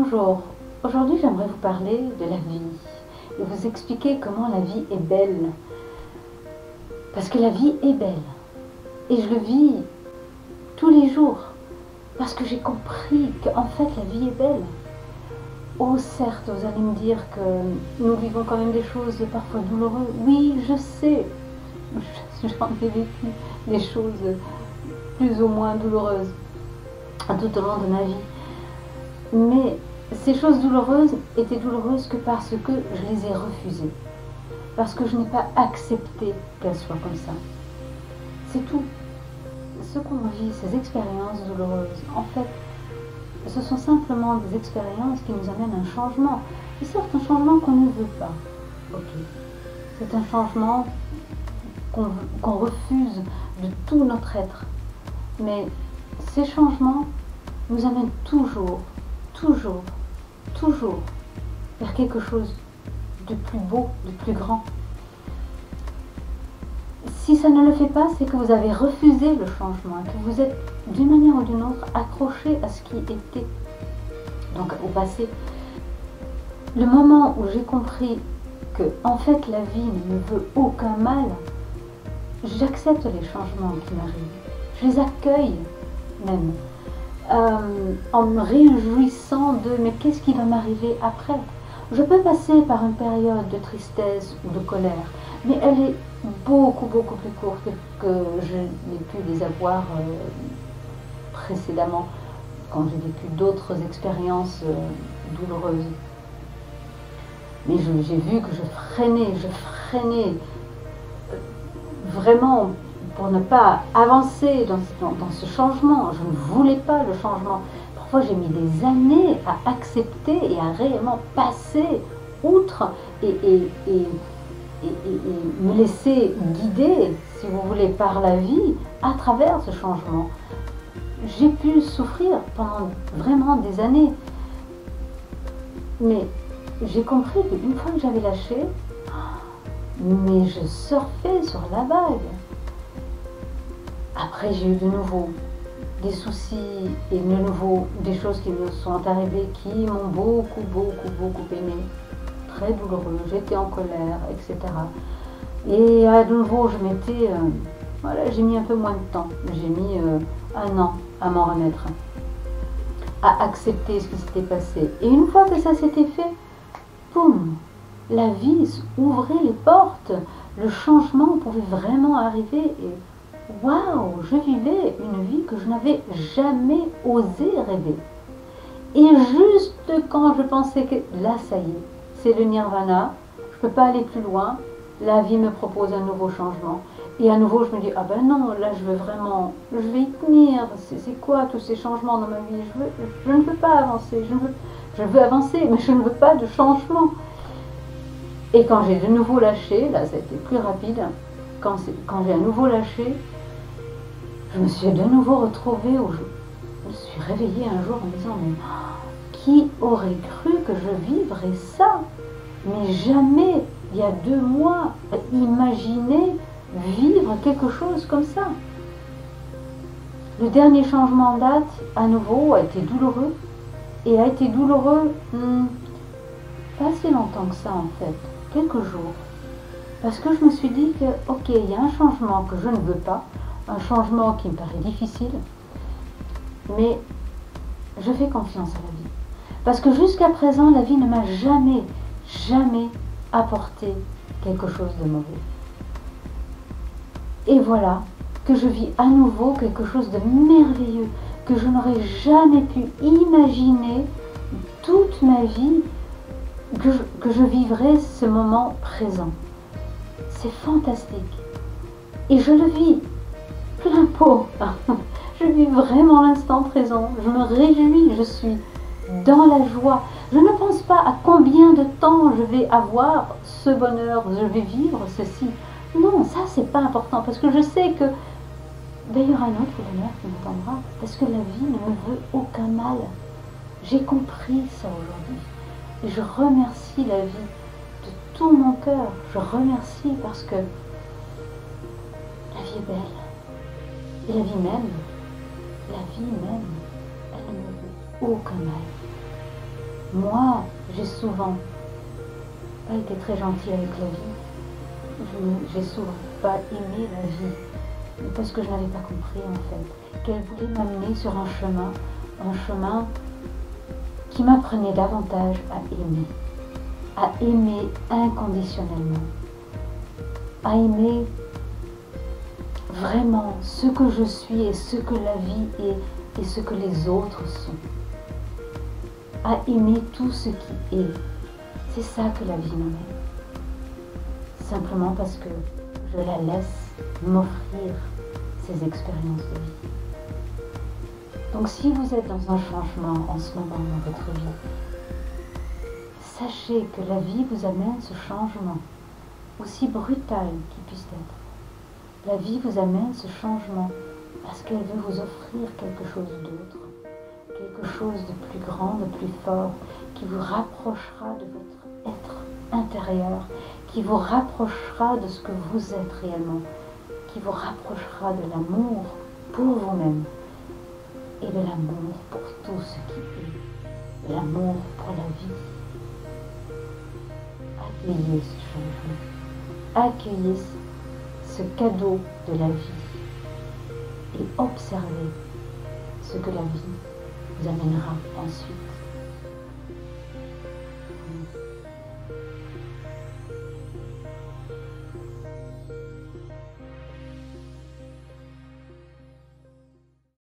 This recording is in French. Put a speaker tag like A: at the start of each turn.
A: Bonjour, aujourd'hui j'aimerais vous parler de la vie et vous expliquer comment la vie est belle. Parce que la vie est belle et je le vis tous les jours parce que j'ai compris qu'en fait la vie est belle. Oh certes, vous allez me dire que nous vivons quand même des choses parfois douloureuses. Oui, je sais, j'en ai vécu des choses plus ou moins douloureuses tout au long de ma vie. Mais ces choses douloureuses étaient douloureuses que parce que je les ai refusées. Parce que je n'ai pas accepté qu'elles soient comme ça. C'est tout. Ce qu'on vit, ces expériences douloureuses, en fait, ce sont simplement des expériences qui nous amènent à un changement. Et certes, un changement qu'on ne veut pas. Ok. C'est un changement qu'on refuse de tout notre être. Mais ces changements nous amènent toujours vers quelque chose de plus beau, de plus grand. Si ça ne le fait pas, c'est que vous avez refusé le changement, que vous êtes d'une manière ou d'une autre accroché à ce qui était, donc au passé. Le moment où j'ai compris que en fait la vie ne me veut aucun mal, j'accepte les changements qui m'arrivent, je les accueille même. En me réjouissant de mais qu'est-ce qui va m'arriver après. Je peux passer par une période de tristesse ou de colère, mais elle est beaucoup plus courte que je n'ai pu les avoir précédemment quand j'ai vécu d'autres expériences douloureuses. Mais j'ai vu que je freinais vraiment pour ne pas avancer dans ce changement. Je ne voulais pas le changement. Parfois j'ai mis des années à accepter et à réellement passer outre et me laisser guider, si vous voulez, par la vie à travers ce changement. J'ai pu souffrir pendant vraiment des années. Mais j'ai compris qu'une fois que j'avais lâché, mais je surfais sur la vague. Après, j'ai eu de nouveau des soucis et de nouveau des choses qui me sont arrivées qui m'ont beaucoup aimé. Très douloureux, j'étais en colère, etc. Et à nouveau, je m'étais... voilà, j'ai mis un peu moins de temps. J'ai mis 1 an à m'en remettre, à accepter ce qui s'était passé. Et une fois que ça s'était fait, boum, la vie ouvrait les portes. Le changement pouvait vraiment arriver et waouh, je vivais une vie que je n'avais jamais osé rêver. Et juste quand je pensais que là, ça y est, c'est le nirvana, je ne peux pas aller plus loin, la vie me propose un nouveau changement. Et à nouveau, je me dis, ah ben non, là, je vais y tenir. C'est quoi tous ces changements dans ma vie? Je ne veux pas avancer, je veux avancer, mais je ne veux pas de changement. Et quand j'ai de nouveau lâché, là, ça a été plus rapide, quand j'ai à nouveau lâché, je me suis de nouveau retrouvée, où je me suis réveillée un jour en me disant, mais qui aurait cru que je vivrais ça? Mais jamais, il y a 2 mois, imaginer vivre quelque chose comme ça. Le dernier changement en date, à nouveau, a été douloureux. Et a été douloureux, pas si longtemps que ça en fait, quelques jours. Parce que je me suis dit que, ok, il y a un changement que je ne veux pas, un changement qui me paraît difficile, mais je fais confiance à la vie. Parce que jusqu'à présent, la vie ne m'a jamais apporté quelque chose de mauvais. Et voilà que je vis à nouveau quelque chose de merveilleux, que je n'aurais jamais pu imaginer toute ma vie, que je vivrais ce moment présent. C'est fantastique. Et je le vis plein pot. Je vis vraiment l'instant présent. Je me réjouis, je suis dans la joie. Je ne pense pas à combien de temps je vais avoir ce bonheur, je vais vivre ceci. Non, ça c'est pas important parce que je sais que il y aura un autre bonheur qui m'attendra parce que la vie ne me veut aucun mal. J'ai compris ça aujourd'hui. Et je remercie la vie de tout mon cœur. Je remercie parce que la vie est belle. Et la vie même, elle ne me veut aucun mal. Moi, j'ai souvent pas été très gentille avec la vie. J'ai souvent pas aimé la vie parce que je n'avais pas compris en fait qu'elle voulait m'amener sur un chemin qui m'apprenait davantage à aimer inconditionnellement, à aimer vraiment ce que je suis et ce que la vie est et ce que les autres sont, à aimer tout ce qui est. C'est ça que la vie m'amène. Simplement parce que je la laisse m'offrir ces expériences de vie. Donc si vous êtes dans un changement en ce moment dans votre vie, sachez que la vie vous amène ce changement, aussi brutal qu'il puisse être. La vie vous amène ce changement parce qu'elle veut vous offrir quelque chose d'autre, quelque chose de plus grand, de plus fort, qui vous rapprochera de votre être intérieur, qui vous rapprochera de ce que vous êtes réellement, qui vous rapprochera de l'amour pour vous-même et de l'amour pour tout ce qui est, de l'amour pour la vie. Accueillez ce changement, accueillez ce cadeau de la vie et observez ce que la vie vous amènera ensuite.